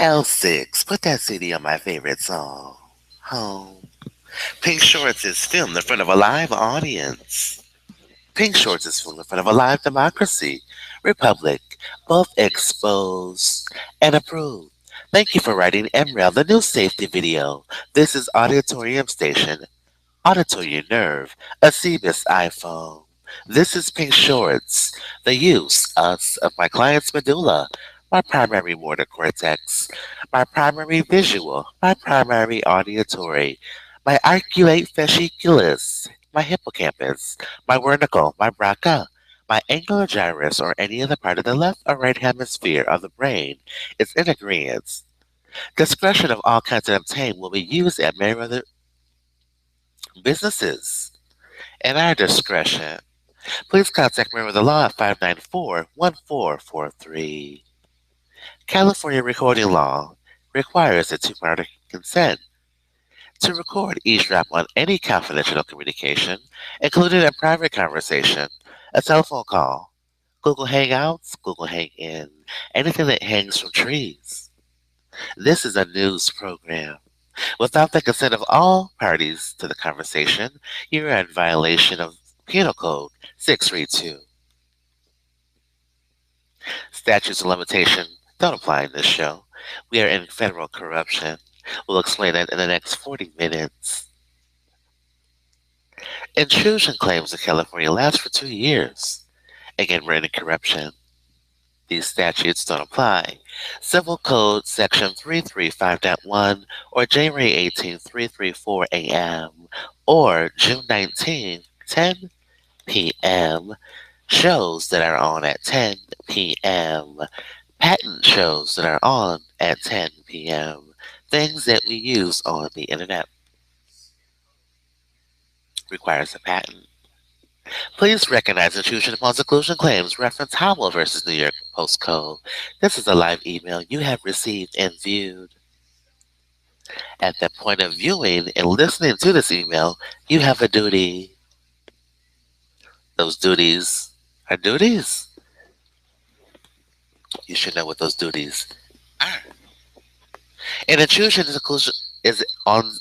L6, put that CD on my favorite song. Home. Pink Shorts is filmed in front of a live audience. Pink Shorts is filmed in front of a live democracy. Republic, both exposed and approved. Thank you for writing MREL, the new safety video. This is Auditorium Station. Auditory nerve, a CBIS iPhone. This is Pink Shorts, the use of my client's medulla, my primary motor cortex, my primary visual, my primary auditory, my arcuate fasciculus, my hippocampus, my wernickel, my bracha, my angular gyrus, or any other part of the left or right hemisphere of the brain is in agreement. Discretion of all kinds of obtain will be used at Merriweather businesses. At our discretion, please contact MerriweatherA.Law at 594-1443. California recording law requires a two-party consent to record eavesdrop on any confidential communication, including a private conversation, a telephone call, Google Hangouts, Google Hang-In, anything that hangs from trees. This is a news program. Without the consent of all parties to the conversation, you are in violation of Penal Code 632. Statutes of limitation don't apply in this show. We are in federal corruption. We'll explain that in the next 40 minutes. Intrusion claims in California last for 2 years. Again, we're in corruption. These statutes don't apply. Civil Code Section 335.1 or January 18, 334 a.m. or June 19, 10 p.m. Shows that are on at 10 p.m. Patent shows that are on at 10 p.m. Things that we use on the internet requires a patent. Please recognize intrusion upon seclusion claims. Reference Howell versus New York Post Code. This is a live email you have received and viewed. At the point of viewing and listening to this email, you have a duty. Those duties are duties. You should know what those duties are. An intrusion seclusion is on.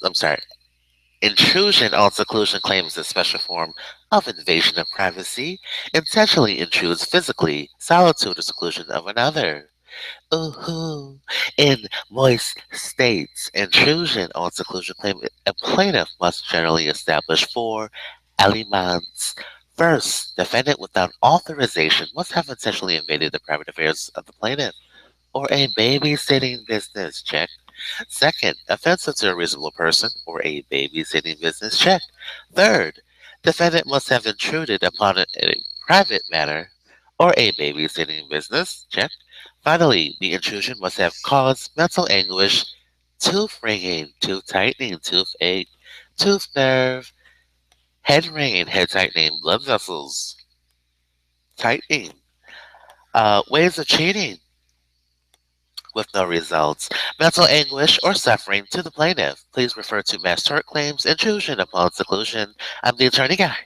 Intrusion on seclusion claims a special form of invasion of privacy, intentionally intrudes physically, solitude or seclusion of another. Ooh, in moist states, intrusion on seclusion claim a plaintiff must generally establish 4 elements. First, defendant without authorization must have intentionally invaded the private affairs of the plaintiff or a babysitting business. Check. Second, offensive to a reasonable person or a babysitting business. Check. Third, defendant must have intruded upon a private matter or a babysitting business. Check. Finally, the intrusion must have caused mental anguish, tooth ringing, tooth tightening, toothache, tooth nerve, head ringing, head tightening, blood vessels tightening, ways of cheating with no results, mental anguish or suffering to the plaintiff. Please refer to mass tort claims, intrusion upon seclusion. I'm the attorney guy.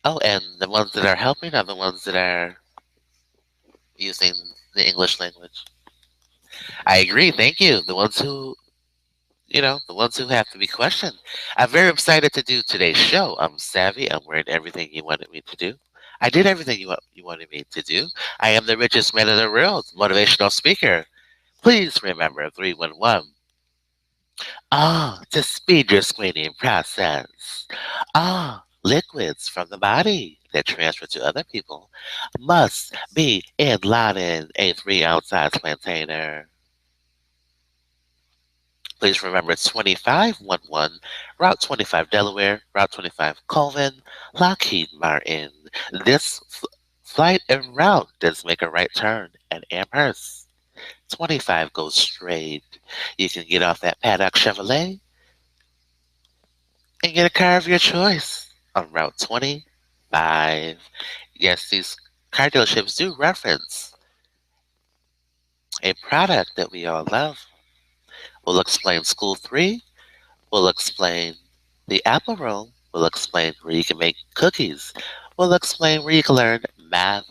Oh, and the ones that are helping are the ones that are using the English language. I agree. Thank you. The ones who, the ones who have to be questioned. I'm very excited to do today's show. I'm savvy. I'm wearing everything you wanted me to do. I did everything you wanted me to do. I am the richest man in the world, motivational speaker. Please remember 311. To speed your screening process. Liquids from the body that transfer to other people must be in a 3-ounce size container. Please remember 2511, Route 25 Delaware, Route 25 Colvin, Lockheed Martin. This flight and route does make a right turn at Amherst. 25 goes straight. You can get off at Paddock Chevrolet and get a car of your choice on Route 25. Yes, these car dealerships do reference a product that we all love. We'll explain School 3. We'll explain the Apple Room. We'll explain where you can make cookies. We'll explain where you can learn math.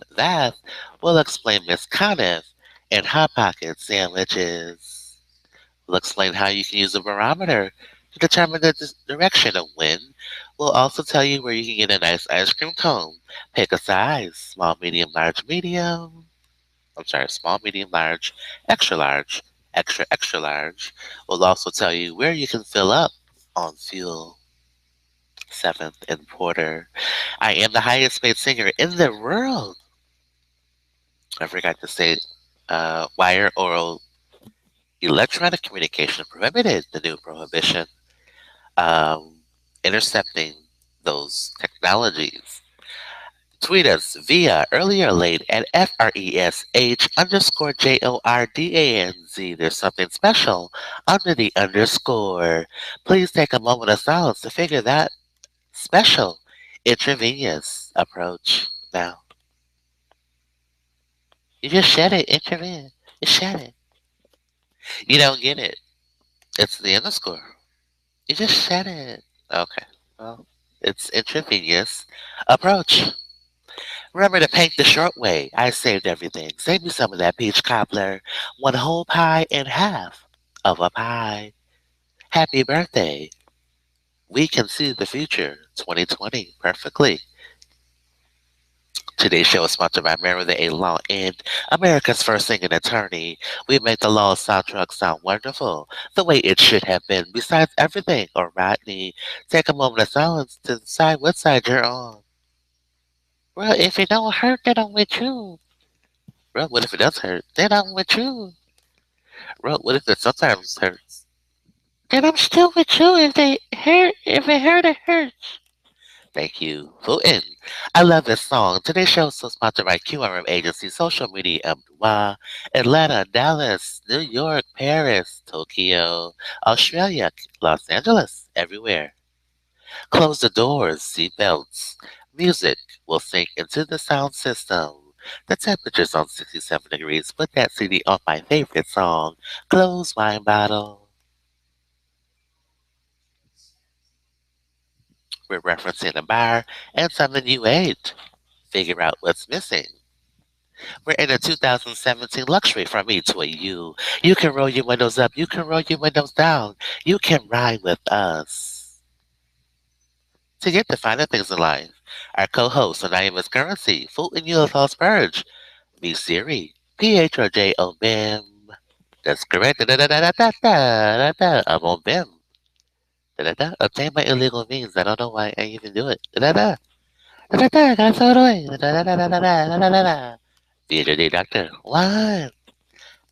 We'll explain Miss Conniff. and Hot Pocket sandwiches. We'll explain how you can use a barometer to determine the direction of wind. We'll also tell you where you can get a nice ice cream cone. Pick a size: small, medium, large, medium. I'm sorry, small, medium, large, extra, extra large. We'll also tell you where you can fill up on fuel. Seventh and Porter. I am the highest paid singer in the world. I forgot to say, wire oral electronic communication prohibited, the new prohibition. Um, Intercepting those technologies. Tweet us via earlier late at FRESH underscore JORDANZ. There's something special under the underscore. Please take a moment of silence to figure that special intravenous approach now. You just shed it, intravenous. You shed it. You don't get it. It's the underscore. You just said it. Okay. Well, it's intravenous approach. Remember to paint the short way. I saved everything. Save me some of that peach cobbler. One whole pie and half of a pie. Happy birthday. We can see the future 2020 perfectly. Today's show is sponsored by MerriweatherA.Law and America's first singing attorney. We make the law Soundtruck sound wonderful, the way it should have been. Besides everything, or Rodney, take a moment of silence to decide what side you're on. Well, if it don't hurt, then I'm with you. Well, what if it does hurt? Then I'm with you. Well, what if it sometimes hurts? Then I'm still with you. If they hurt, if it hurt, it hurts. Thank you, Putin. I love this song. Today's show is so sponsored by QRM Agency, Social Media Employee, Atlanta, Dallas, New York, Paris, Tokyo, Australia, Los Angeles, everywhere. Close the doors, seatbelts. Music will sink into the sound system. The temperature's on 67 degrees. Put that CD on my favorite song, Close Wine Bottle. We're referencing a bar and something you ate. Figure out what's missing. We're in a 2017 luxury from me to a you. You can roll your windows up. You can roll your windows down. You can ride with us. To get the finer things in life, our co-host on I Am His Currency, Fulton Ulithos Purge, me Siri, PHRJ BIM. That's correct. Da-da-da-da-da-da-da-da. I'm on BIM. Da-da-da. Obtain my illegal means. I don't know why I even do it. Da-da-da. Da-da-da. Gotta throw it away. Da-da-da-da-da-da-da-da-da. PHRJ Doctor. What?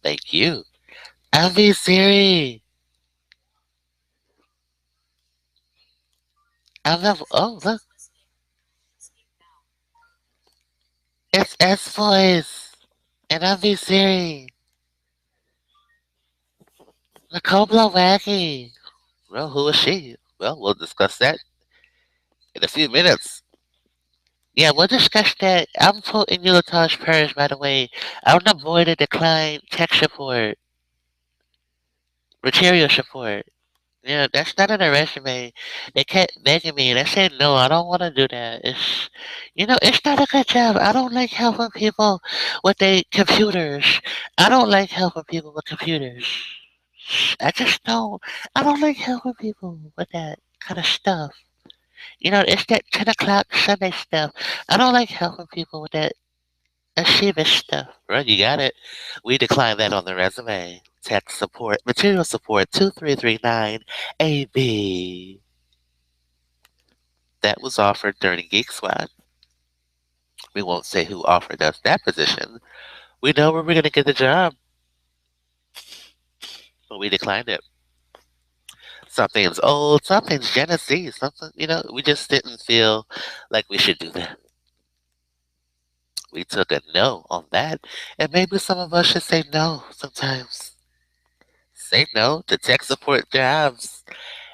Thank you. Avi Siri. I'm not. Oh, look. It's S Voice. And Avi Siri. Nicole Blowacki. Well, who is she? Well, we'll discuss that in a few minutes. Yeah, we'll discuss that. I'm putting Ulithos Purge, by the way. I want to avoid a decline tech support, material support. Yeah, that's not in a resume. They kept begging me, and I said no. I don't want to do that. It's not a good job. I don't like helping people with their computers. I don't like helping people with computers. I just don't. I don't like helping people with that kind of stuff. It's that 10 o'clock Sunday stuff. I don't like helping people with that Achievement stuff. Right, you got it. We decline that on the resume. Tech support, material support 2339 AB. That was offered during Geek Squad. We won't say who offered us that position. We know where we're going to get the job, but we declined it. Something's old, something's Genesee, something, we just didn't feel like we should do that. We took a no on that, and maybe some of us should say no sometimes. Say no to tech support jobs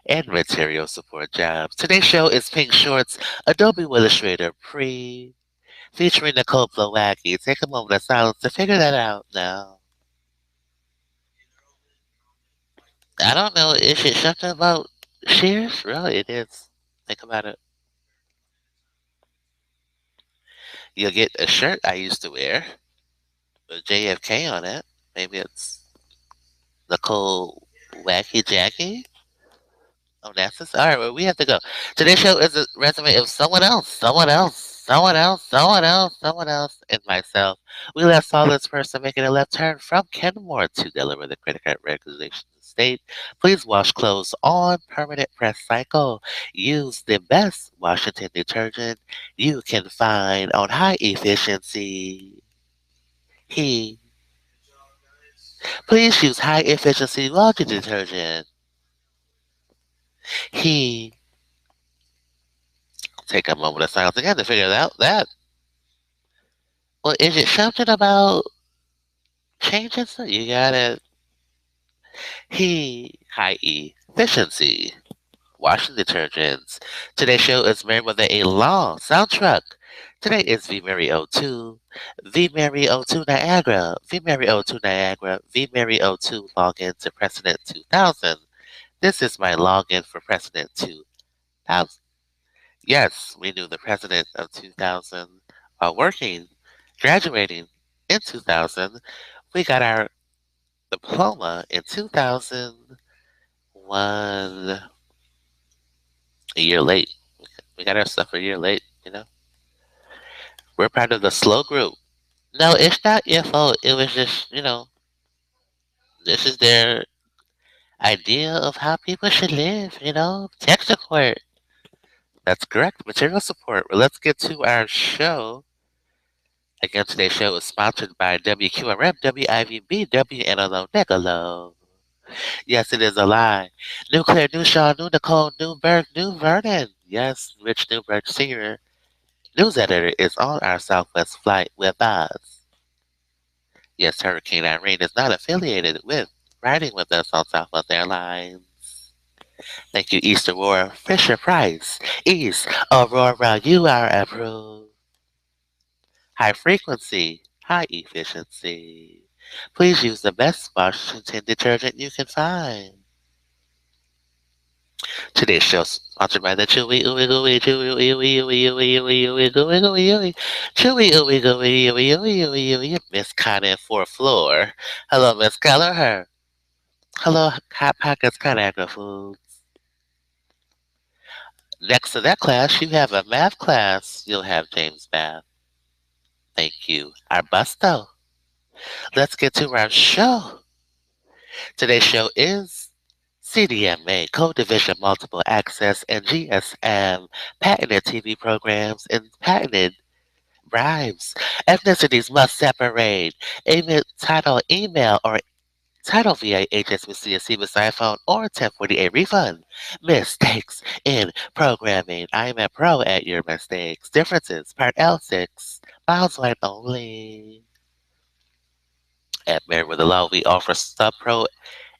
and material support jobs. Today's show is Pink Shorts, Adobe Willustrator Pre, featuring Nicole Blowacki. Take a moment of silence to figure that out now. I don't know. Is it something about shears? Really, it is. Think about it. You'll get a shirt I used to wear with JFK on it. Maybe it's Nicole Wacky Jackie. Oh, that's this. All right, well, we have to go. Today's show is a resume of someone else, and myself. We left saw this person making a left turn from Kenmore to deliver the credit card regulations state. Please wash clothes on permanent press cycle. Use the best Washington detergent you can find on high efficiency. He. Please use high efficiency laundry detergent. He. Take a moment of silence again to figure out that. Well, is it something about changing? So you got it. High efficiency. Washing detergents. Today's show is MerriweatherA.Law. Soundtruck. Today is V Mary O2. V Mary O2 Niagara. V Mary O2 Niagara. V Mary O2 login to President 2000. This is my login for President 2000. Yes, we knew the President of 2000 while working, graduating in 2000. We got our diploma in 2001, a year late. We got our stuff a year late, you know? We're part of the slow group. No, it's not your fault. It was just, this is their idea of how people should live, tech support. That's correct. Material support. Well, let's get to our show. Again, today's show is sponsored by WQRM, WIVB, WNLO, Negalo. Yes, it is a lie. New Claire, New Shaw, New Nicole, New Berg, New Vernon. Yes, Rich Newberg Sr., news editor, is on our Southwest flight with us. Yes, Hurricane Irene is not affiliated with riding with us on Southwest Airlines. Thank you, East Aurora, Fisher Price. East Aurora, you are approved. High frequency, high efficiency. Please use the best Washington detergent you can find. Today's show is sponsored by the Chewy Ooey Gooey Chewy Ooey Ooey Ooey Ooey Ooey Ooey Gooey Gooey Ooey Chewy Ooey Gooey Ooey Ooey Ooey Ooey Miss Connie fourth floor. Hello, Miss Kelleher. Hello, Hot Pockets Conagra Foods. Next to that class, you have a math class. You'll have James Math. Thank you. Our busto. Let's get to our show. Today's show is CDMA, Code Division Multiple Access, and GSM, patented TV programs and patented bribes. Ethnicities must separate. Title email or title via HSBC with iPhone or 1048 refund. Mistakes in programming. I'm a pro at your mistakes. Differences. Part L6. Miles wide only. At MerriweatherA.Law, we offer sub-pro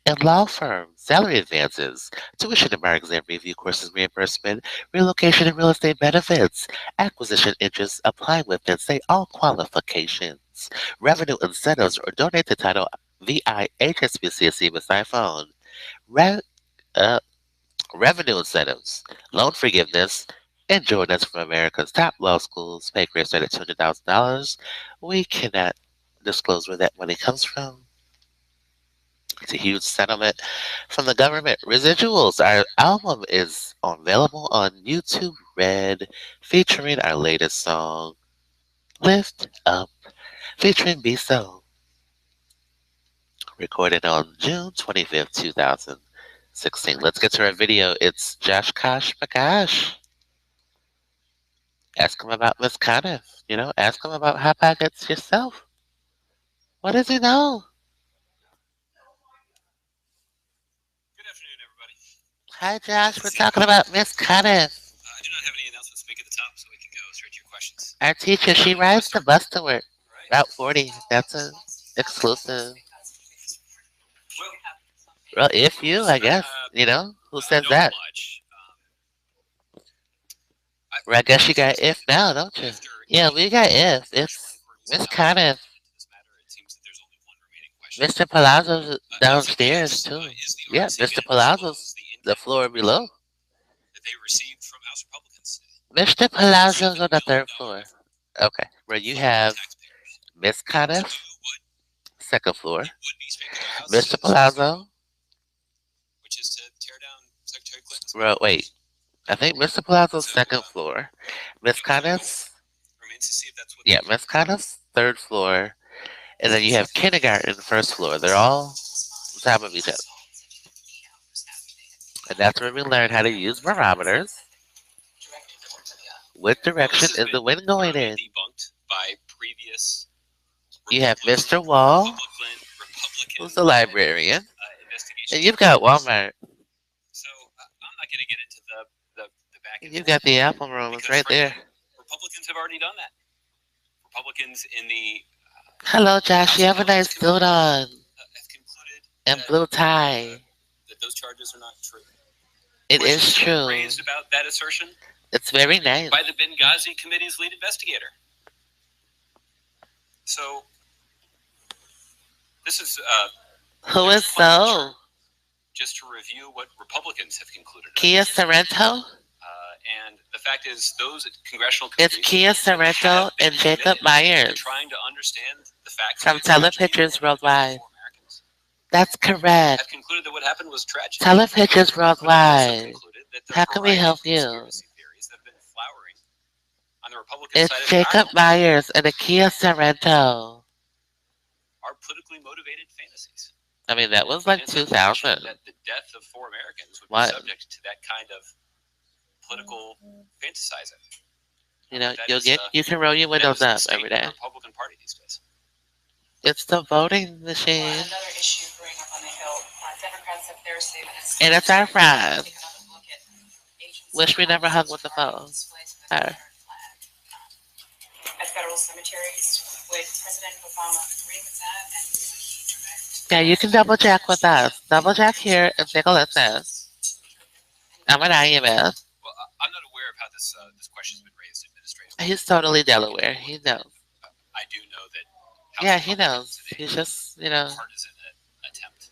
and law firm salary advances, tuition and bar exam review courses reimbursement, relocation and real estate benefits, acquisition interest, apply within state all qualifications, revenue incentives, or donate to title VI HSBC with iPhone. Re- uh, Revenue incentives, loan forgiveness, and join us from America's top law schools. Pay grades at $200,000. We cannot disclose where that money comes from. It's a huge settlement from the government. Residuals. Our album is available on YouTube Red, featuring our latest song, Lift Up, featuring Be So. Recorded on June 25th, 2016. Let's get to our video. It's Josh Kosh Makash. Ask him about Miss Conniff. Ask him about Hot Pockets yourself. What does he know? Good afternoon, everybody. Hi, Josh. We're talking about Miss Conniff. I do not have any announcements to make at the top, so we can go straight to your questions. Our teacher, she rides the bus to work. Route 40. That's an exclusive. Well, if you, I guess. Who says that? Much. Well, I guess you got if now, don't you? Yeah, we got if. It's Miss Conniff. Mr. Palazzo's downstairs, too. Yeah, Mr. Palazzo's the floor below. That they received from House Republicans. Mr. Palazzo's on the third floor. Okay, where you have Miss Conniff, second floor. It would be Spangler House. Mr. Palazzo, which is to tear down Secretary Clinton's. wait, I think Mr. Palazzo's So, second floor. Miss Connis, remains to see if that's what. yeah, Miss Connis, third floor. And then you have kindergarten, first floor. They're all on top of each other. And that's where we learn how to use barometers. What direction is the wind going in? Debunked by previous. You have Mr. Wall, Republican who's the librarian, investigation. and you've got Walmart. So I'm not going to get into the back end. You've got the Apple Room. It's right there. Republicans have already done that. Republicans in the Hello, Josh. You have a nice suit on have concluded and blue tie. that those charges are not true. It is Questions true. raised about that assertion It's very nice. by the Benghazi Committee's lead investigator. So this is Who is so? just to review what Republicans have concluded. Kia Sorrento? And the fact is, those congressional It's committees Kia Sorrento have been and Jacob committed to Myers trying to understand the facts from of the tragedy Telepictures Worldwide. for Americans. That's correct. Have concluded that what happened was tragic. Telepictures But have also Worldwide. concluded that the How can we variety help of you? conspiracy theories that have been flowering on the Republican It's side of the Jacob aisle Myers and a Kia Sorrento. are politically motivated fantasies. I mean, that was And like it's unfortunate 2000. that the death of 4 Americans would What? be subject to that kind of political fantasizing. You know, That you is, can roll your that windows is the up state every of the day. Republican Party these days. It's the voting machine. Another issue brewing up on the Hill. Democrats have their statements. And it's our friend. Take another look at agency Wish we never hung with the phone. displays of the Her. Confederate flag at federal cemeteries. Would President Obama agree with that? And would he direct? Yeah, you can double check with us. Double check here and take a listen. I'm an IMF. Well, I'm not aware of how this question's been raised administratively. He's totally Delaware. He knows. I do know that. House Yeah, he Republicans knows. in a He's just, you know, partisan attempt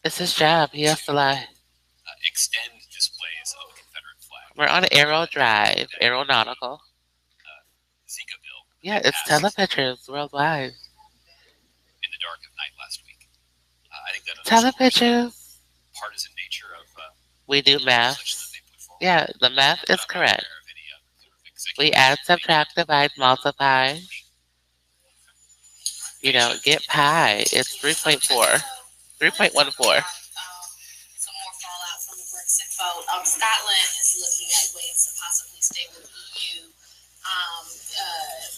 it's his job. He has to lie. extend displays of the Confederate flag. We're on Aero Drive, Aeronautical. Zika bill Yeah, it's passed Telepictures Worldwide. in the dark of night last week. I think that Telepictures. partisan nature of We do math. legislation that they put forward. Yeah, the math But is I'm not correct. aware of any, sort of executive We add, order subtract, divide, multiply. You know, get pi. It's 3.4. 3.14. Some more fallout from the Brexit vote. Scotland is looking at ways to possibly stay with EU,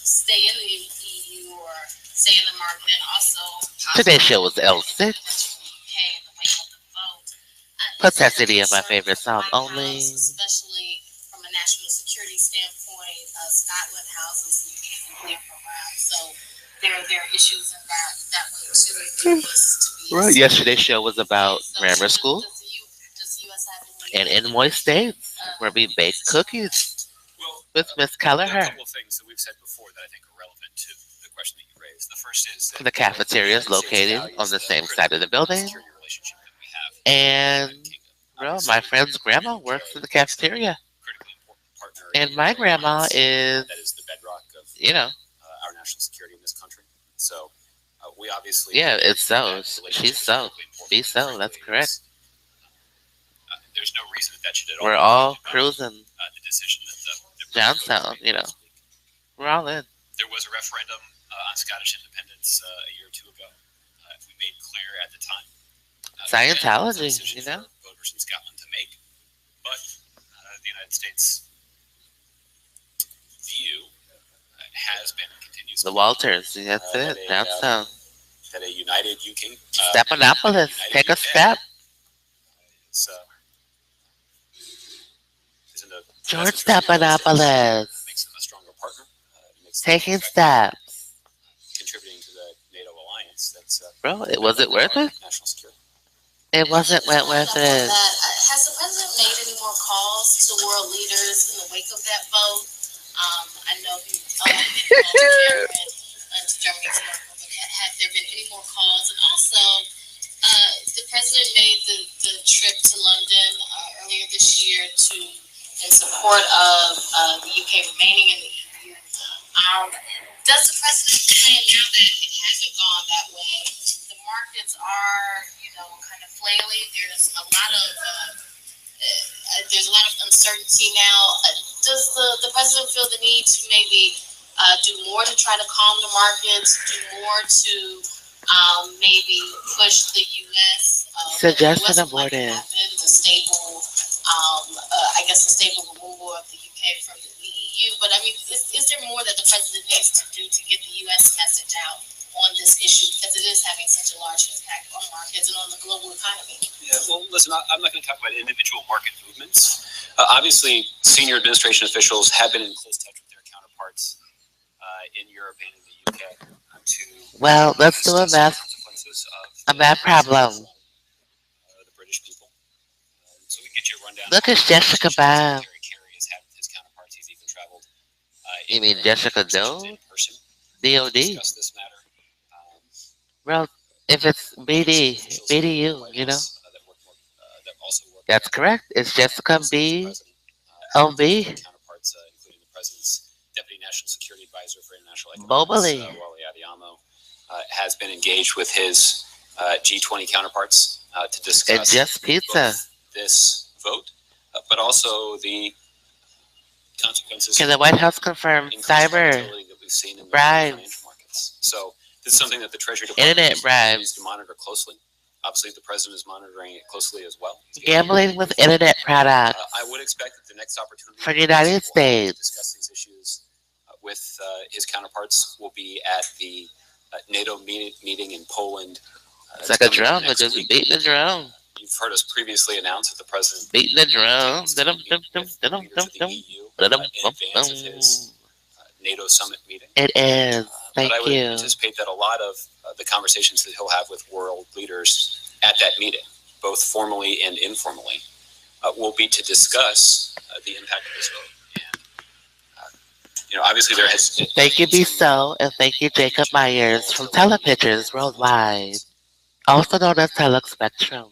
stay in the EU or stay in the market, and also Today's show was L6. UK in the wake of the vote. Puts that city in my favorite song only. Especially from a national security standpoint, Scotland houses the UK nuclear program, so there are issues in that way too. Right. Yesterday's show was about grammar school Does the US have any? and in moist states where we bake cookies Well, with Miss there are a Kelleher. couple of things that we've said before that I think are relevant to the question that you raised. The first is that The cafeteria is located on the same side of the building. security relationship that we have And, in the United Kingdom. well, my friend's grandma works in the cafeteria. Critically important partner And in my our grandma alliance. is, That is the bedrock of you know, our national security in this country. So we obviously yeah, it's so. that relationship She's is so. critically important. Be so. That's Frankly, correct. it's, there's no reason that should at all We're be all about, cruising the decision that the Johnstown, made you know. last week. We're all in. There was a referendum on Scottish independence a year or two ago. If we made clear at the time, Scientology, it's a decision you know? for voters in Scotland to make. But the United States view has been and continues to The be Walters. That's it. Johnstown. that a united UK Stepanopolis. Take a step. is in the George best interest of the United States. Stepanopolis. Makes them a stronger partner. Makes them Taking effective, steps. contributing to the NATO alliance. That's Bro, was it worth it? national security. It wasn't went worth it. Has the president made any more calls to world leaders in the wake of that vote? I know he called Cameron to Germany, but have there been any more calls? And also, the president made the trip to London earlier this year in support of the UK remaining in the EU. Does the president plan now that it hasn't gone that way? Republicans are, kind of flailing. There's a lot of uncertainty now. Does the president feel the need to maybe do more to try to calm the markets, do more to maybe push the U.S. What the Suggestion U.S. would like to aborted. happen, I guess, the stable removal of the UK from the EU. But I mean, is there more that the president needs to do to get the U.S. message out on this issue because it is having such a large impact on markets and on the global economy? Yeah, well, listen, I'm not going to talk about individual market movements. Obviously, senior administration officials have been in close touch with their counterparts in Europe and in the UK to Well, let's do consequences a of math problem. the British people. So we can get you a rundown Look of at how Jessica Secretary Bob. Kerry has had with his counterparts. He's even traveled You in mean Europe Jessica conversations in Doe? person to DOD. discuss this matter. Well, if it's Senior BD, officials in the BDU, White you know? House that also work That's correct. It's Jessica closely with the B. president, O. have B. counterparts, including the president's deputy national security advisor for international economics, Mobley. Wally Adeyemo, has been engaged with his G20 counterparts to And discuss Just Pizza. both this vote, but also the consequences Can the White House confirm increased cyber volatility that we've seen in the bribes? financial markets. So this is something that the Treasury Department Internet continues to bribes? monitor closely. Obviously, the president is monitoring it closely as well. Gambling with internet products I would expect that the next opportunity for the United to States. discuss these issues with his counterparts will be at the NATO meeting in Poland. It's like a coming up drum, but next just week. beating the drum. You've heard us previously announce that the president Beating the drum. intends to meet with leaders of the EU in advance of his NATO summit meeting. It is. Thank but I would you. anticipate that a lot of the conversations that he'll have with world leaders at that meeting, both formally and informally, will be to discuss the impact of this vote. And, obviously there has been Thank you, Be So, and thank you, Jacob Myers from Telepictures Worldwide, also known as Telespectrum.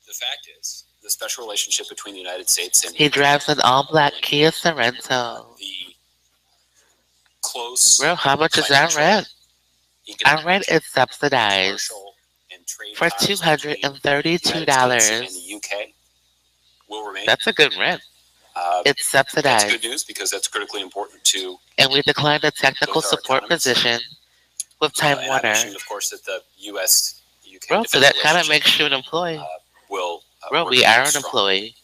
The fact is, the special relationship between the United States and He drives an all-black Kia Sorento. the close Well, how much is our rent? Our rent is subsidized commercial and trade for ties between the United States and $232. the UK will remain. That's a good rent. It's That's subsidized. good news because that's critically important to And we declined a technical both our support economies. position with Time and I Warner. mentioned, of course, that the U.S. UK Bro, so defense that kind of relationship, makes you an employee. will Bro, work we are an strong. employee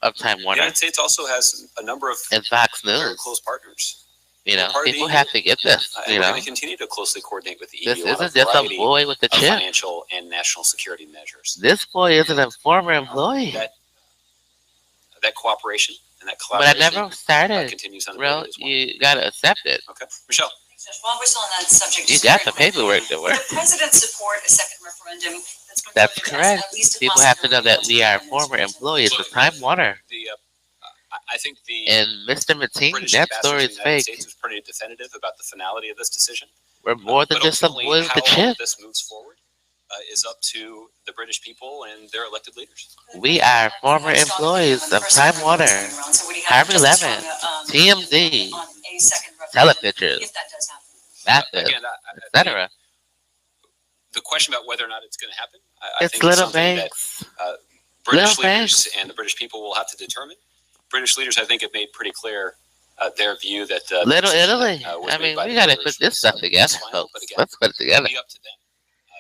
of Time The Warner United States also has a number of and Fox very News. close partners. You know, We're part of the people EU. have to get this. And You we're know, going to continue to closely coordinate with the this EU on a isn't just a variety boy with a of chip. financial and national security measures. This boy isn't a former employee. That cooperation and that But I collaboration never started. continues Bro, unabated as well. you gotta accept it. Okay, Michelle. While we're still on that subject, You just got very the quickly, paperwork to work. the president support a second referendum that's been That's floated as correct. at least a People have to know that possibility we are of former independence. employees of Time Warner. I think the And Mr. Mateen, British that ambassador story to is the United fake. States was pretty definitive about the finality of this decision. We're more than But just a ultimately, boy with how a all chip. of this moves forward is up to the British people and their elected leaders. We are former employees of Time Warner, So would he have Harvey just Levin, strong, TMZ, on a second referendum Telepictures, if that does happen? Mathis, Again, etc. the question about whether or not it's going to happen, I It's think is Little something Banks. that British Little leaders Banks. and the British people will have to determine. British leaders, I think, have made pretty clear their view that Little the decision Italy. that, was I made mean, by we the gotta voters put this was, stuff was together, final, folks. but again, Let's put it it'll together. be up to them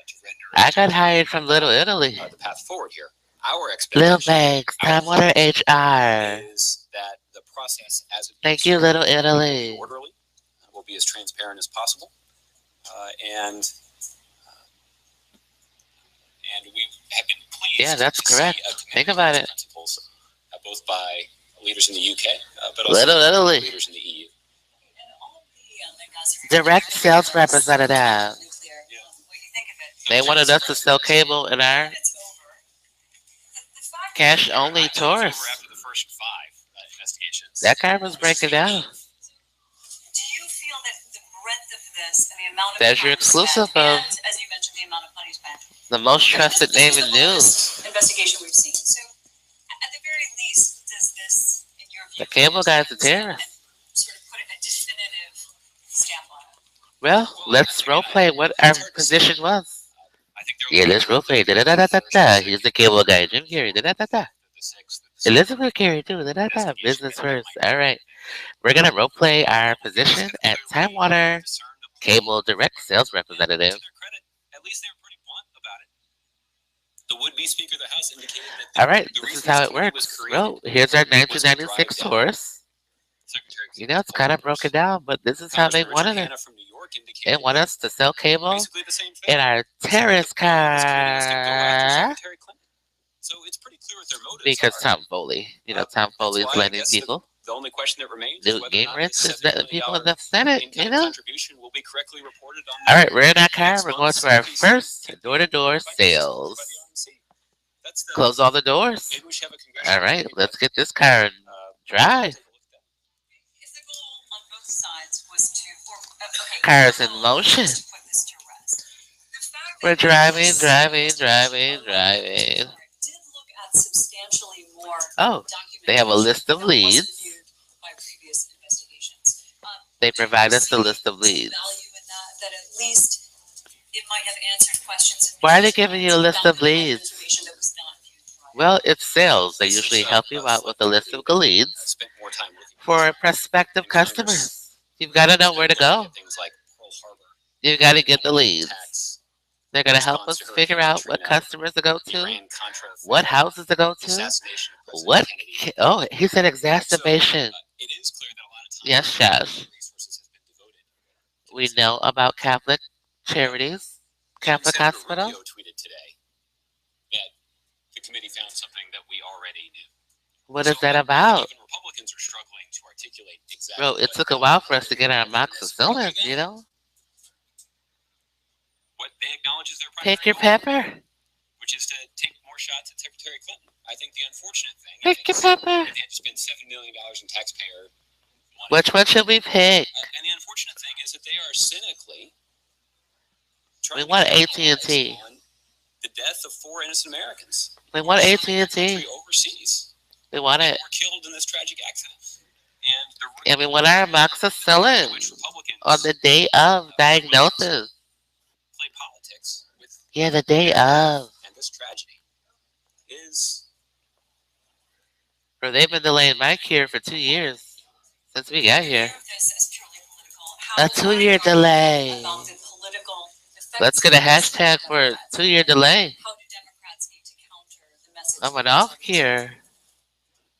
to I render got hired from Little Italy. the path forward here. Our Little expectation Banks, Time Warner HR. is that the process, as it Thank moves you, forward, Little will be Italy. orderly, will be as transparent as possible, and we have been pleased. Yeah, that's to correct. See a commitment Think about to it. principles, both by leaders in the UK, but also Little Italy. leaders in the EU. Direct sales representative. Nuclear. What do you think of it? They wanted us to sell cable in our It's over. The fact cash only It's over Taurus. after the first 5 investigations. That guy was breaking down. Do you feel that the breadth of this and the amount of That's your time spent, exclusive of and as you mentioned, the amount of money spent, the most trusted this name is in the news. oldest investigation we've seen. So, at the very least, does this, in your view, The cable guy's a terrorist. sort of put a definitive stamp on it? Well, let's role play what our position was. Yeah, let's role play. Da da da da da da. Here's the cable guy, Jim Carrey. Da da da da. Elizabeth Carrey too. Da da da. Business first. All right. We're gonna role play our position at Time Warner Cable Direct Sales Representative. At least they were pretty blunt about it. The would-be Speaker of the House indicated that All right. the This is reason how this it committee was works. created Well, here's our was to drive 1996 down source. Secretary You know, it's kind of broken down, but this is how they Congressman Richard wanted it. Hanna from New York They indicated want us to sell cable basically the same thing. in our terrace The plan of this committee is to go after car. Secretary Clinton. So it's pretty clear what their motives Because are. Tom Foley, Tom That's Foley's why I letting guess people. the only question that remains is Newt whether or not Gingrich this is $70 letting million people in the Senate, in-kind contribution will be correctly reported on All right, we're in our car. next We're going month's to our CPC first campaign door-to-door finances by the sales. RNC. That's the, Close all the doors. maybe we should have a congressional All right, committee let's that, get this car and drive. take a look at that. If the goal on both sides was to, okay, Cars the in goal motion. was to put this to rest. The fact We're that driving, this driving, investigation, driving, unlike the driving. did look at substantially more Oh, they have a list of documentation that wasn't leads. viewed by previous investigations. They Do you provide us see the list of some leads. value in that at least it might have answered questions. and Why are they maybe giving you a list found of that there was leads? information that was not viewed prior. Well, it's sales. They This is usually help you out with a list of leads spent more time looking for prospective in Congress. customers. You've got to know where to go. At things like Pearl Harbor, You've got to get the leads. tax, They're going to help response us to figure Hurricane out what Katrina, customers to go to, Iran-Contra what affair, houses to go the to, assassination of President what. Kennedy. Oh, he said So, exacerbation. it is clear that a lot of time Yes, Josh. resources have been devoted. We know about Catholic charities, Catholic Senator Hospital. Rubio tweeted today that the committee found something that we already knew. What is So, that about? even Republicans are struggling to articulate exactly. Bro, it what took a while for us to get our amoxicillin, What they acknowledge is their primary Pick your goal, pepper. which is to take more shots at Secretary Clinton. I think the unfortunate thing Pick your is pepper. that they had to spend $7 million in taxpayer money. Which one should we pick? And the unfortunate thing is that they are cynically We trying want to capitalize AT&T. on the death of 4 innocent Americans. We want who served their AT&T. country overseas We want and it. were killed in this tragic accident. And we want our amoxicillin which Republicans on the day of diagnosis. play politics with. Yeah, the day of. And this tragedy is. Bro, they've been delaying my cure for 2 years since we got here. A 2-year delay. Let's get a hashtag for 2-year delay. I'm an off cure.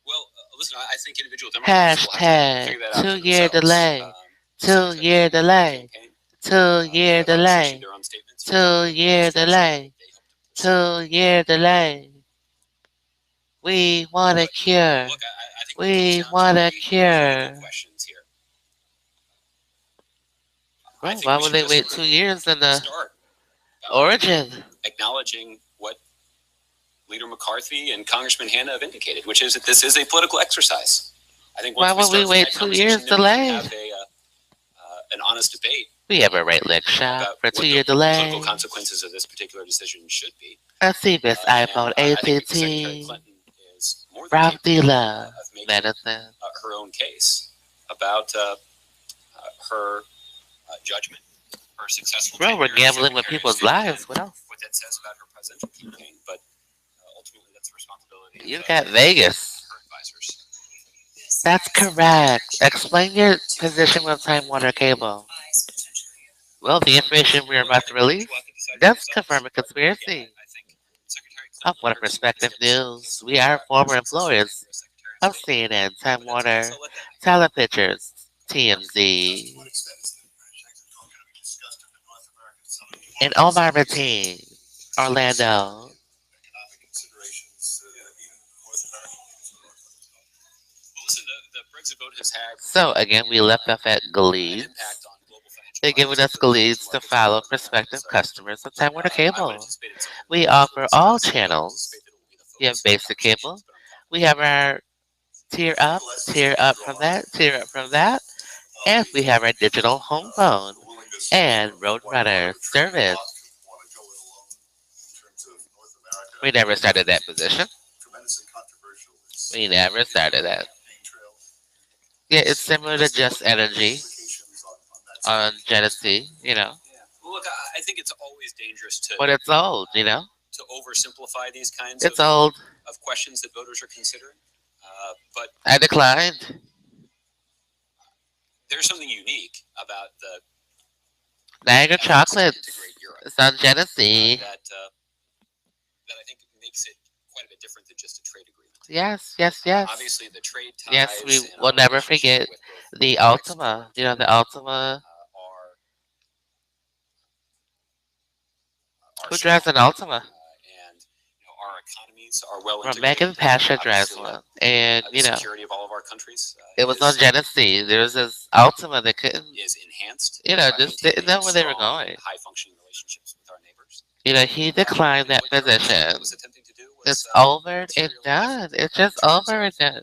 Well, listen, I think individual Democrats will have to Hashtag figure that out for 2-year themselves. delay. 2-year delay. 2-year delay. 2-year delay. 2-year delay. We want a cure. Look, I think We want a cure. questions here. Well, why would they wait 2 years in the Start origin? acknowledging what Leader McCarthy and Congressman Hanna have indicated, which is that this is a political exercise. I think Why once would we start wait that 2 conversation, years then we can delayed? have an honest debate We have a right leg shot about for what 2-year the delay. political consequences of this particular decision should be. I see this And iPhone I think Secretary AT&T. Clinton is more than Rob capable Dealer. of making Medicine. her own case about her judgment, her successful. Bro, we're tenure as gambling with Secretary of people's State, lives. and What else? what that says about her presidential campaign, but ultimately that's the responsibility You of got Vegas. her advisors. That's correct. Explain your position with Time Warner Cable. Well, the information we're about to release does confirm a conspiracy. Of What Perspective News, we are former employees of CNN, Time Warner, Telepictures, TMZ, and Omar Mateen, Orlando. The Brexit vote has had So again, we left off at an Gleeds. impact on global financial They're giving us markets. Gleeds to follow prospective customers of Time Warner I would Cable. anticipate it's something We that offer we'll all discuss. I don't channels. anticipate that it will be the We have focus of basic conversations, cable. but I'm We have our tier up from that, tier up from that. And we have our digital home phone and Roadrunner service. We never started that position. We never started that. Yeah, it's similar to Just Energy on Genesee, Well, Well, look, I think it's always dangerous But it's old, you know? to oversimplify these kinds It's old. of questions that voters are considering. But I declined. there's something unique about the Niagara efforts to chocolates. integrate Europe It's on Genesee. that I think makes it quite a bit different than just a trade agreement. Yes, yes, yes. Obviously, the trade ties. Yes, we and will our never relationship forget with both the Mexico Ultima. and You know, the Canada, Ultima. are Who drives strong, an Ultima? and our economies are well Well, integrated. Megan Pasha drives Obviously, one. And, the you know, security of all of our countries it was on Genesee. There was this Ultima that couldn't, is enhanced. you know, By just didn't know where they were strong, going. high functioning relationships with our neighbors. You know, he declined that What Joe position. was attempting to do It's was over and done. It's just over and done.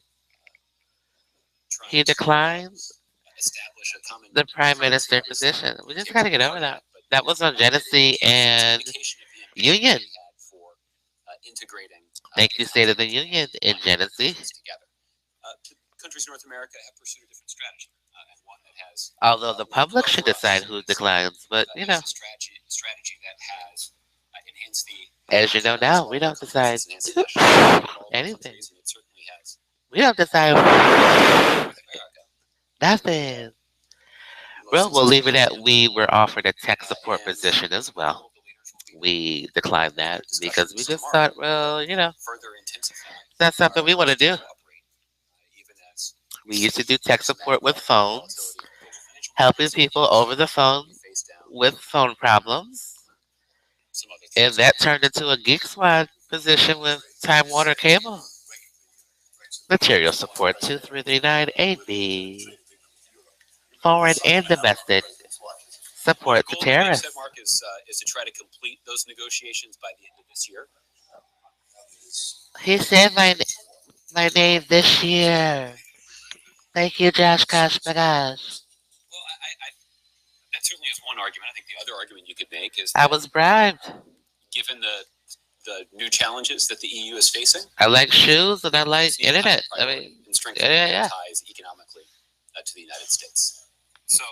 He declined establish a common the prime currency. minister Obviously, position. We we just can't got to do get over without that. but That was on Genesee and it's an indication of the ambition Union. we had for integrating. Thank you, State of the Union in Genesee. Together. Countries in North America have pursued a different strategy, and one that has. Although the public should decide who declines, but you know, a strategy that has enhanced the. as you know now, we don't decide anything. And it certainly has. We don't decide North America. nothing. Well, we'll leave it at we were offered a tech support position as well. We declined that because we just thought, well, you know, that's something we want to do. We used to do tech support with phones, helping people over the phone with phone problems. And that turned into a Geek Squad position with Time Warner Cable. Material support 2339AB. Foreign and domestic support to terrorists. Mark is to try to complete those negotiations by the end of this year. He said my name this year. Thank you, Josh Kosh Bagash. Well, that certainly is one argument. I think the other argument you could make is I was bribed. Given the new challenges that the EU is facing. I like shoes and I like internet. I mean, yeah. Ties economically to the United States. So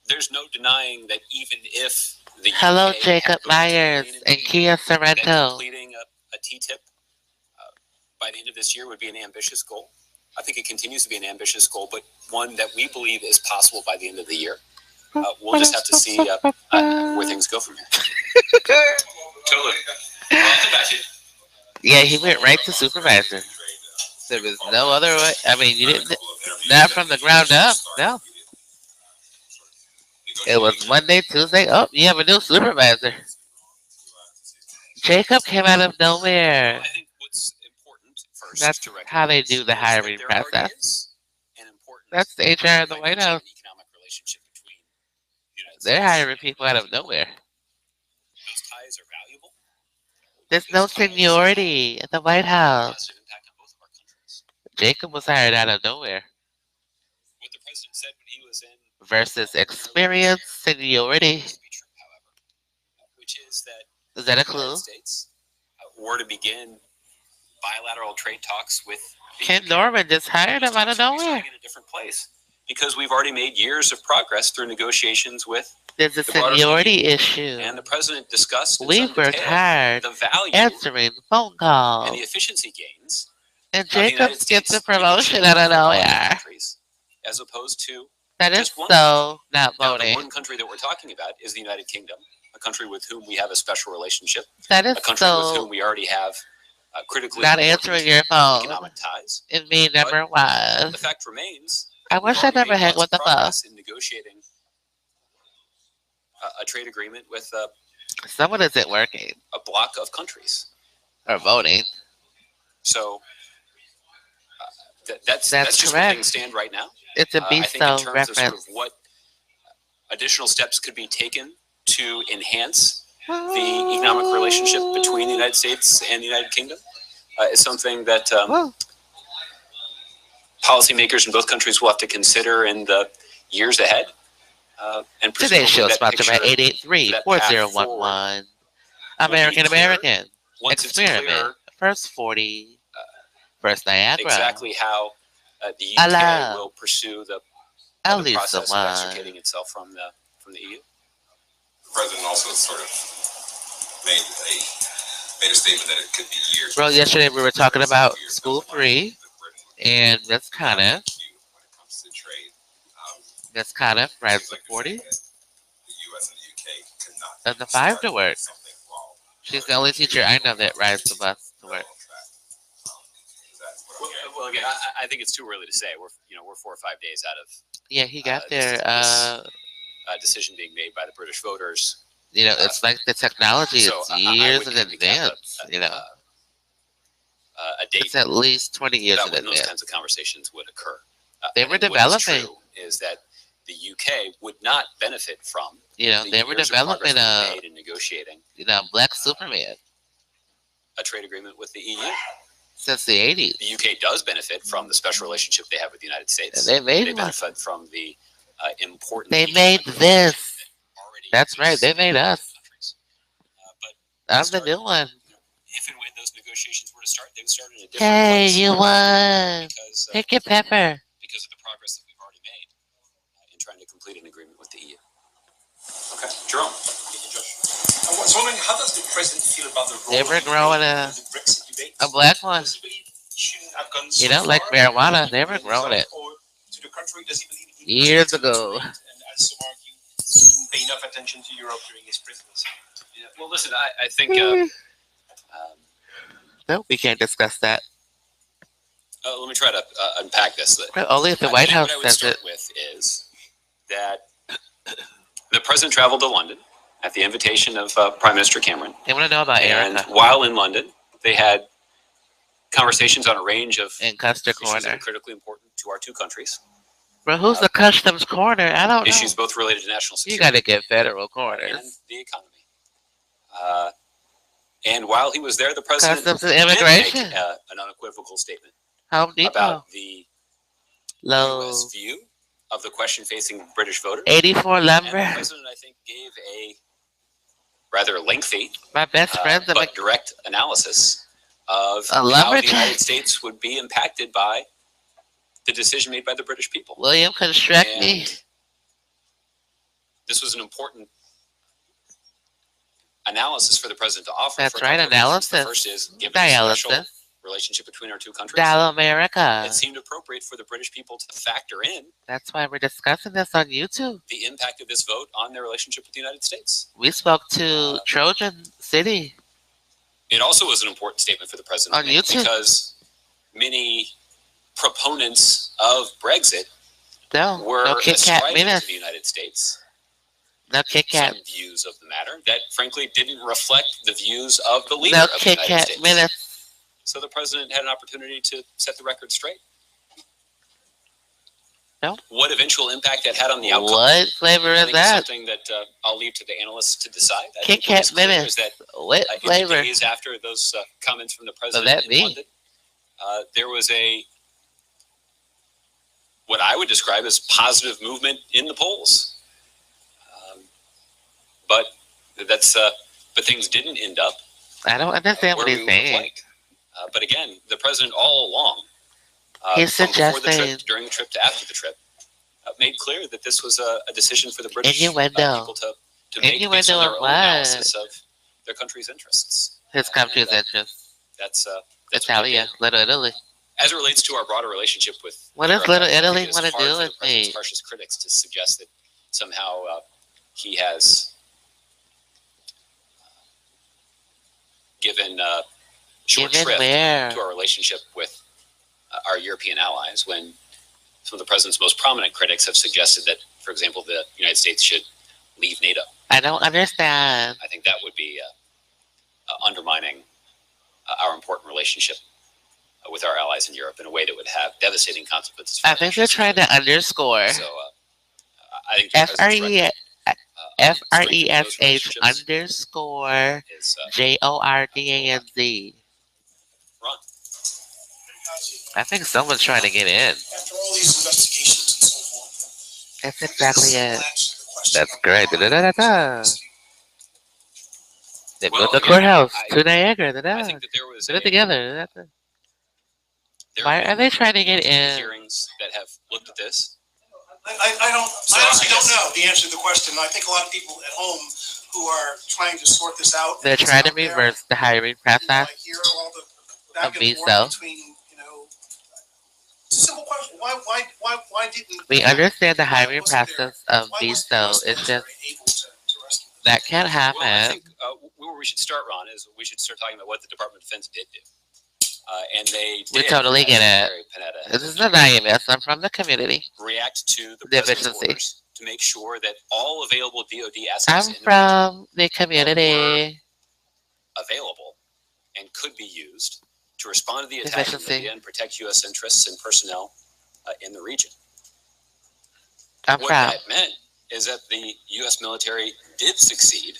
there's no denying that even if the Hello, UK Jacob Myers and Kia Sorrento. Completing a TTIP by the end of this year would be an ambitious goal. I think it continues to be an ambitious goal, but one that we believe is possible by the end of the year. We'll just have to see where things go from here. Totally. Yeah, he went right to supervisor. There was no other way. I mean, you didn't. Not from the ground up. No. It was Monday, Tuesday. Oh, you have a new supervisor. Jacob came out of nowhere. I think what's important first. That's how they do the hiring process. That's the HR of the White House. They're hiring people out of nowhere. Those ties are valuable. There's no seniority at the White House. Jacob was hired out of nowhere. What the president said when he was in versus experience, seniority. Which is that is that a clue? The United States were to begin bilateral trade talks with Ken Norman just hired him out of nowhere. In a different place because we've already made years of progress through negotiations with. There's a seniority issue. And the president discussed we've worked hard the value answering phone calls and the efficiency gains. And Jacob skipped the promotion out of nowhere. As opposed to that is so not voting. The one country that we're talking about is the United Kingdom, a country with whom we have a special relationship. That is a country with whom we already have critically not answering your phone. Economic ties. In me number one. The fact remains. I wish I never had with the phone. In negotiating a trade agreement with someone isn't working. A block of countries or voting. So that's just where things stand right now. It's a BSO reference. Of sort of what additional steps could be taken to enhance the economic relationship between the United States and the United Kingdom is something that policymakers in both countries will have to consider in the years ahead. And today's show is sponsored by 883-4011. American Experiment. First 40. First Niagara. Exactly how the UK will pursue the process of extricating itself from the EU. president also sort of made a statement that it could be years. Bro, yesterday we were talking about school free, and that's kind of when it comes to trade. rides to 40, The U.S. and the UK cannot and the 5 to start work. something wrong. She's the only teacher I know that rides the bus to work. Well, again, I think it's too early to say. We're 4 or 5 days out of Yeah, he got there. decision being made by the British voters. It's like the technology. So It's I years would in handicap advance. a date It's at least 20 years about in when those advance. kinds of conversations would occur. They were and what is developing. true is that the UK would not benefit from They were years of progress developing we've made in negotiating Black Superman a trade agreement with the EU. since the 80s. The UK does benefit from the special relationship they have with the United States. They made They one. benefit from the important. They made this. already That's right. They exists made us. in countries. But I'm the new one. if and when those negotiations were to start, they would start in a different Hey, place. you won. Because, Pick your pepper. because of the progress that we've already made in trying to complete an agreement with the EU. Okay, Jerome. I was wondering, how does the president feel about the role They were of the growing UK in the Brexit debate? a black one. Does he believe he shouldn't have gone so Like far? marijuana. They were growing it Or to the contrary, does he believe he years needs to ago. and, as some argue, didn't pay enough attention to Europe during his presidency? Yeah, well, listen, I think. No, we can't discuss that. Let me try to unpack this. Well, only if the White House what I would says start it. with is that the president traveled to London at the invitation of Prime Minister Cameron. They want to know about And Erica while in London, they had conversations on a range of in Custer issues that Corner. are critically important to our two countries. Bro, who's the Customs Corner? I don't know. Issues both related to national You security got to get federal and corners. the economy. And while he was there, the president Customs and did make immigration. an unequivocal statement Home Depot. about the Low. U.S. view of the question facing British voters. 84 And the lumber. president, I think, gave a rather lengthy My best friend's a but direct analysis of A how the lumberjack. United States would be impacted by the decision made by the British people. William Construct me. And this was an important analysis for the president to offer. That's for a right, couple of reasons. The analysis. first is, given the special Dialysis. relationship between our two countries, Dial America. it seemed appropriate for the British people to factor in That's why we're discussing this on YouTube. the impact of this vote on their relationship with the United States. We spoke to Trojan City. It also was an important statement for the president On to make YouTube? because many proponents of Brexit No, were no Kit Kat ascribing to minutes. the United States No Kit Kat. some views of the matter that frankly didn't reflect the views of the leader No of the Kit United Kat States. minutes. So the president had an opportunity to set the record straight. No. What eventual impact that had on the outcome? What flavor I is think that? is something that I'll leave to the analysts to decide. I Kit think what is Kat clear minutes. is that What in the flavor? days after those comments from the president that in be? London, there was what I would describe as positive movement in the polls. But things didn't end up I don't understand where what we he's would have saying. liked. But again, the president all along, He's from before the suggesting- trip, during the trip, to after the trip, made clear that this was a decision for the British Innuendo. people to make based Innuendo on their of own what? analysis of their country's interests. His country's And, interest. That's what they Italia. did. Little Italy. As it relates to our broader relationship with What does Europe, Little I think Italy it is wanna hard do for the with president's me? harshest critics to suggest that somehow he has given short Given shrift where? to our relationship with our European allies, when some of the president's most prominent critics have suggested that, for example, the United States should leave NATO. I don't understand. I think that would be undermining our important relationship with our allies in Europe in a way that would have devastating consequences. For I our think they're national trying to underscore. security. So I think the president's FRESH relationships underscore is JORDANZ. Ron. I think someone's trying to get in. After all these investigations and so forth, That's exactly it. simple answer to the question That's of great. why Da-da-da-da-da. They Well, built the again, courthouse I- to Niagara. I Da-da. think that there was Put it together. Da-da. there Why have are been they trying to get in? hearings that have looked at this I honestly don't know the answer to the question. I think a lot of people at home who are trying to sort this out. They're trying to reverse the hiring process I hear all the back and forth between, it's a simple question. Why didn't we understand the hiring process of VSO. It's just that can't happen. Well, I think where we should start, Ron, is we should start talking about what the Department of Defense did do. And they We did, totally get it. Panetta, This is an IMS. I'm from the community. react to the Deficiency. president's orders to make sure that all available DoD assets I'm from the community. available and could be used to respond to the attack in Deficiency. Libya and protect U.S. interests and personnel in the region. I'm What proud. that meant is that the U.S. military did succeed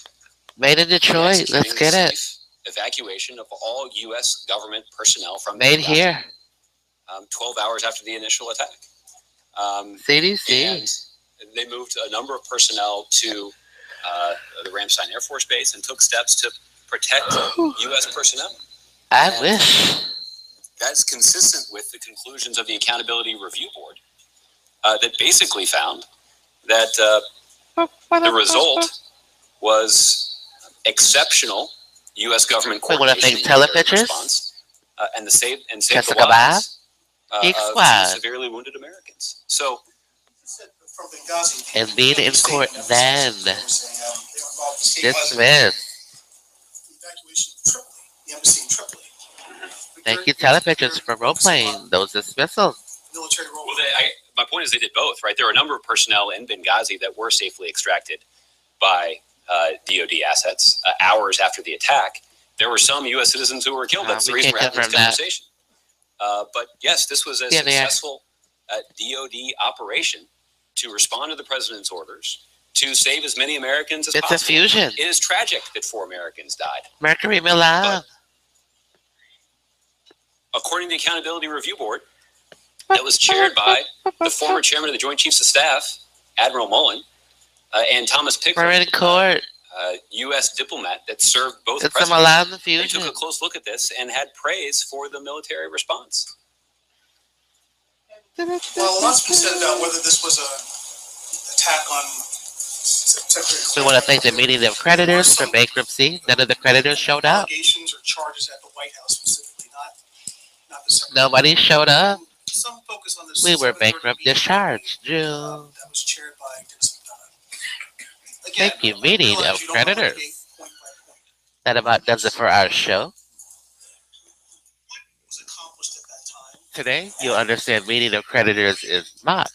Made in in Detroit. Let's executing get the it. safe evacuation of all U.S. government personnel from Made Iraq, here. 12 hours after the initial attack. CDC. And they moved a number of personnel to the Ramstein Air Force Base and took steps to protect U.S. personnel. I And wish. That's consistent with the conclusions of the Accountability Review Board that basically found that the result was exceptional U.S. government We want to coordination thank and military Telepictures. response, and save the Jessica lives Geek of Squad. two severely wounded Americans. So, from Benghazi, And being in court then. Dismissed. Evacuation of Tripoli, the embassy in Tripoli. Thank you, Telepictures, for role playing those dismissals. Military role. well, my point is they did both, right? There were a number of personnel in Benghazi that were safely extracted by DoD assets hours after the attack. There were some U.S. citizens who were killed. That's the We reason can't we're having this confirm that. conversation. But yes, this was a Yeah, they are. successful DoD operation to respond to the president's orders to save as many Americans as It's a possible. fusion. It is tragic that 4 Americans died. Mercury Milan. According to the Accountability Review Board, that was chaired by the former chairman of the Joint Chiefs of Staff, Admiral Mullen, and Thomas We're in Pickard, court. U.S. diplomat that served both It's a presidents. Milan They fusion. took a close look at this and had praise for the military response. Well, lots been said about whether this was an attack on Secretary. We want to thank the meeting of creditors for bankruptcy. None of the creditors showed up. Allegations or charges at the White House specifically, not the Secretary. Nobody showed up. Some focus on this. We were 730 bankrupt meeting, discharged. June. that was chaired by Dennis McDonough. Again, Thank you, I meeting realize of you don't want to creditors. litigate point by point. That about does it for our show. What was accomplished at that time? Today, you'll understand meeting of creditors is mock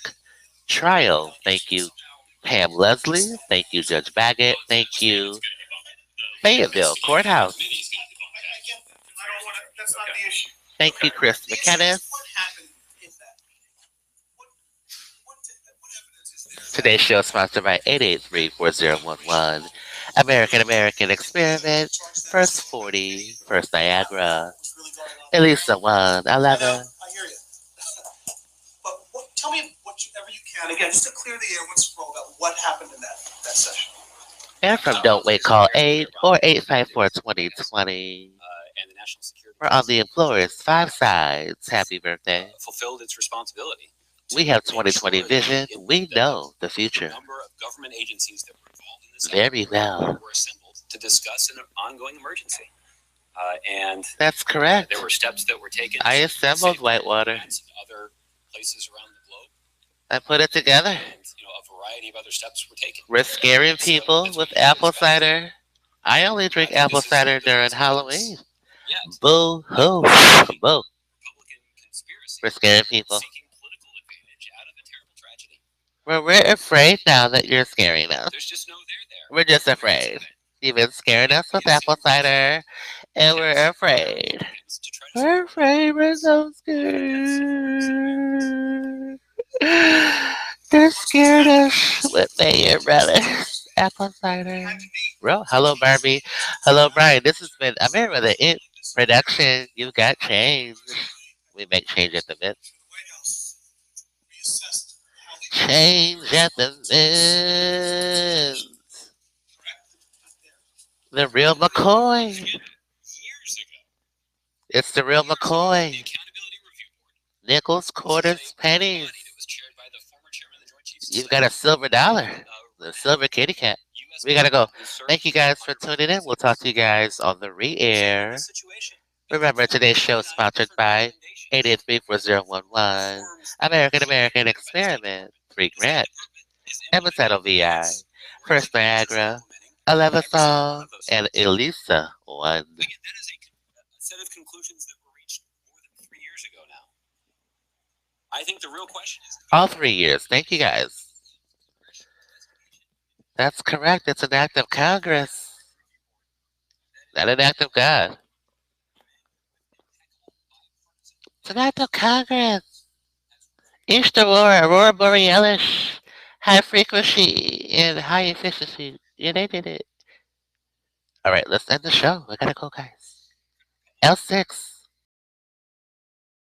trial. Thank you, Pam Leslie. Thank you, Judge Baggett. Thank you, Fayetteville Courthouse. I don't want to. That's not the issue. Thank you, Chris The issue is McKennis. what happened in that meeting? What evidence is there? Today's show is sponsored by 883-4011, American Experiment, First 40, First Niagara, What's really going on? Elisa 1, 11. I hear you. But tell me whatever you can, again, just to clear the air once for all about what happened in that session. And from Don't Wait, call 8 or 854-2020. And the National Security We're on the employer's 5 sides. Happy birthday. fulfilled its responsibility. to We have make 2020 sure vision. that We know the future a number of government agencies that were involved in this very effort well. were assembled to discuss an ongoing emergency. And That's correct. there were steps that were taken. I to assembled safeguard Whitewater. plants in other places around the globe, I put it together. and a variety of other steps were taken. We're scaring people with apple cider. I only drink apple cider during Halloween. Yet, Boo hoo. Boo. Republican conspiracy We're scaring people. seeking political advantage out of a terrible tragedy. We're afraid now that you're scaring us. There's just no there. We're just afraid. You've been scaring us with apple cider, and we're afraid. To try to We're afraid. We're so scared. They scared us with Mayor Brothers. Apple cider. Bro, hello Barbie. Hello Brian. This has been a Merriweather It production. You got change. We make change at the Mint. White House reassessed how they Change at the Mint. The real McCoy. years ago, It's the real the McCoy. Accountability Review Board, Nickels, quarters, pennies. body that was chaired by the former chairman of the Joint Chiefs You've got a silver dollar, the silver kitty cat. We gotta go. Thank you guys for tuning in. We'll talk to you guys on the re-air. Remember, today's show is sponsored by 883-4011, American Experiment, 3 Grant, Emmett VI, First Niagara, 11 Song, and Elisa 1. Again, that is a set of conclusions that were reached more than 3 years ago now. I think the real question is... All 3 years. Thank you guys. That's correct. It's an act of Congress, not an act of God. It's an act of Congress. East Aurora Borealis, high frequency and high efficiency. Yeah, they did it. All right, let's end the show. We gotta go, guys. L6.